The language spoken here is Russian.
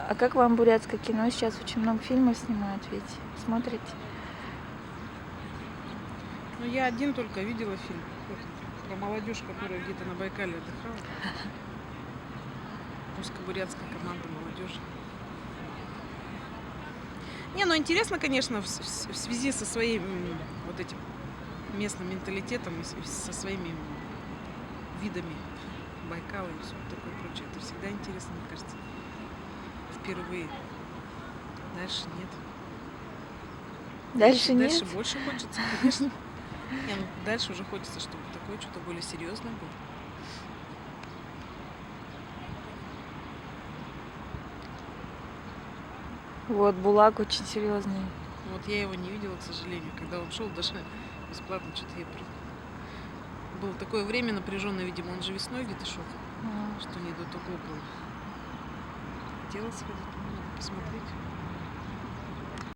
А как вам бурятское кино? Сейчас очень много фильмов снимают, ведь смотрите? Ну, я один только видела фильм про молодежь, которая где-то на Байкале отдыхала. Русско-бурятская команда молодежи. Не, ну интересно, конечно, в связи со своим вот этим местным менталитетом и со своими видами Байкала и все такое прочее. Это всегда интересно, мне кажется. Впервые. Дальше нет. Дальше нет? Дальше больше хочется, конечно. Не, ну, дальше уже хочется, чтобы такое что-то более серьезное было. Вот, Булак очень серьезный. Вот я его не видела, к сожалению. Когда он шел, даже бесплатно что-то я... Было такое время напряженное, видимо, он же весной где-то шел, что не до того было. Хотела сходить.